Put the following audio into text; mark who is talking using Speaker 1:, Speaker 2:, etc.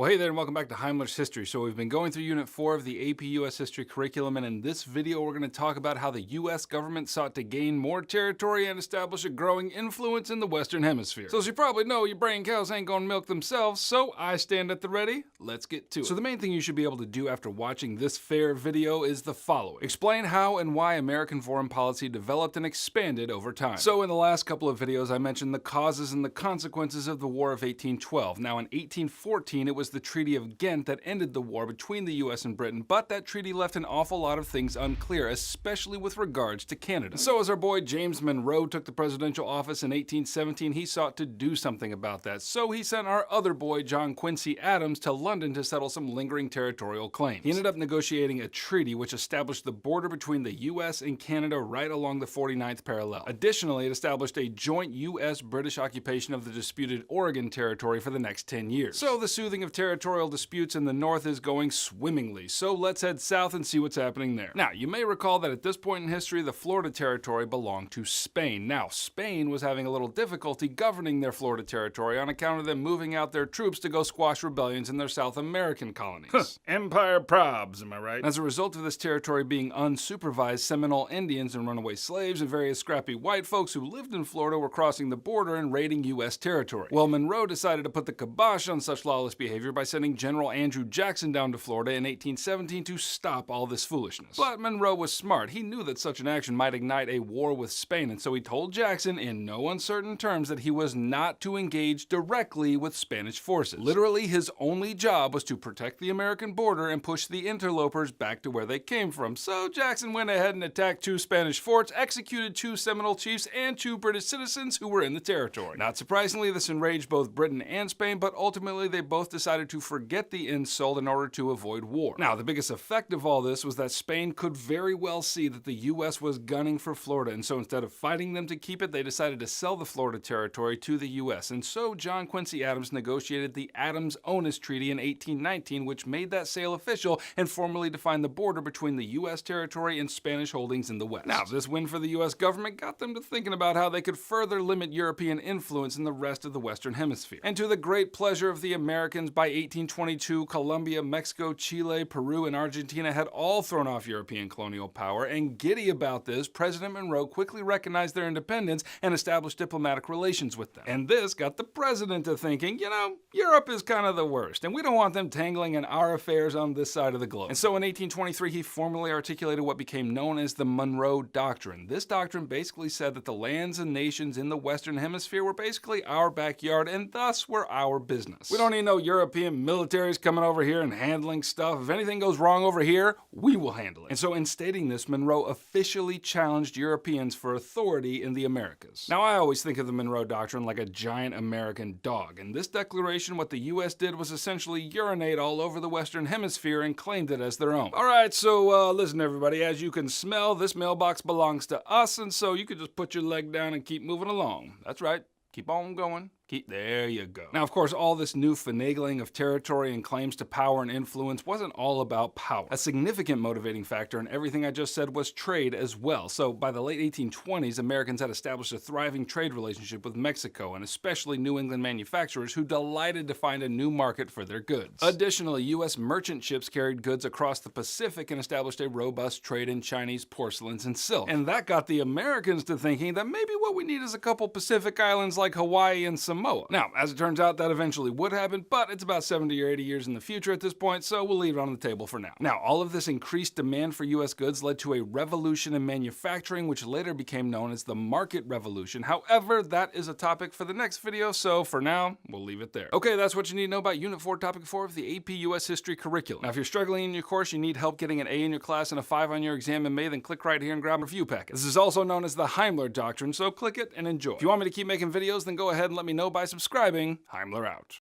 Speaker 1: Well, hey there, and welcome back to Heimlich's History. So we've been going through Unit 4 of the AP US History curriculum, and in this video we're going to talk about how the US government sought to gain more territory and establish a growing influence in the Western Hemisphere. So as you probably know, your brain cows ain't gonna milk themselves, so I stand at the ready. Let's get to it. So the main thing you should be able to do after watching this fair video is the following. Explain how and why American foreign policy developed and expanded over time. So in the last couple of videos I mentioned the causes and the consequences of the War of 1812. Now in 1814 it was the Treaty of Ghent that ended the war between the US and Britain, but that treaty left an awful lot of things unclear, especially with regards to Canada. So as our boy James Monroe took the presidential office in 1817, he sought to do something about that. So he sent our other boy John Quincy Adams to London to settle some lingering territorial claims. He ended up negotiating a treaty which established the border between the US and Canada right along the 49th parallel. Additionally, it established a joint US-British occupation of the disputed Oregon Territory for the next 10 years. So the soothing of territorial disputes in the north is going swimmingly, so let's head south and see what's happening there. Now, you may recall that at this point in history, the Florida Territory belonged to Spain. Now, Spain was having a little difficulty governing their Florida Territory on account of them moving out their troops to go squash rebellions in their South American colonies. Empire probs, am I right? As a result of this territory being unsupervised, Seminole Indians and runaway slaves and various scrappy white folks who lived in Florida were crossing the border and raiding U.S. territory. Well, Monroe decided to put the kibosh on such lawless behavior by sending General Andrew Jackson down to Florida in 1817 to stop all this foolishness. But Monroe was smart. He knew that such an action might ignite a war with Spain, and so he told Jackson in no uncertain terms that he was not to engage directly with Spanish forces. Literally, his only job was to protect the American border and push the interlopers back to where they came from. So Jackson went ahead and attacked 2 Spanish forts, executed 2 Seminole chiefs, and 2 British citizens who were in the territory. Not surprisingly, this enraged both Britain and Spain, but ultimately they both decided to forget the insult in order to avoid war. Now, the biggest effect of all this was that Spain could very well see that the US was gunning for Florida, and so instead of fighting them to keep it, they decided to sell the Florida Territory to the US. And so John Quincy Adams negotiated the Adams-Onis Treaty in 1819, which made that sale official and formally defined the border between the US territory and Spanish holdings in the West. Now, this win for the US government got them to thinking about how they could further limit European influence in the rest of the Western Hemisphere. And to the great pleasure of the Americans, by 1822, Colombia, Mexico, Chile, Peru, and Argentina had all thrown off European colonial power, and giddy about this, President Monroe quickly recognized their independence and established diplomatic relations with them. And this got the president to thinking, you know, Europe is kind of the worst, and we don't want them tangling in our affairs on this side of the globe. And so in 1823, he formally articulated what became known as the Monroe Doctrine. This doctrine basically said that the lands and nations in the Western Hemisphere were basically our backyard, and thus were our business. We don't need no European militaries coming over here and handling stuff. If anything goes wrong over here, we will handle it. And so in stating this, Monroe officially challenged Europeans for authority in the Americas. Now, I always think of the Monroe Doctrine like a giant American dog. In this declaration, what the US did was essentially urinate all over the Western Hemisphere and claimed it as their own. Alright, so listen everybody, as you can smell, this mailbox belongs to us, and so you can just put your leg down and keep moving along. That's right. Keep on going. There you go. Now, of course, all this new finagling of territory and claims to power and influence wasn't all about power. A significant motivating factor in everything I just said was trade as well. So by the late 1820s, Americans had established a thriving trade relationship with Mexico, and especially New England manufacturers who delighted to find a new market for their goods. Additionally, U.S. merchant ships carried goods across the Pacific and established a robust trade in Chinese porcelains and silk. And that got the Americans to thinking that maybe what we need is a couple Pacific islands like Hawaii and Samoa. Now, as it turns out, that eventually would happen, but it's about 70 or 80 years in the future at this point, so we'll leave it on the table for now. Now, all of this increased demand for U.S. goods led to a revolution in manufacturing, which later became known as the market revolution. However, that is a topic for the next video, so for now, we'll leave it there. Okay, that's what you need to know about Unit 4, Topic 4 of the AP US History curriculum. Now, if you're struggling in your course, you need help getting an A in your class and a 5 on your exam in May, then click right here and grab a review packet. This is also known as the Heimler Doctrine, so click it and enjoy. If you want me to keep making videos, then go ahead and let me know by subscribing. Heimler out.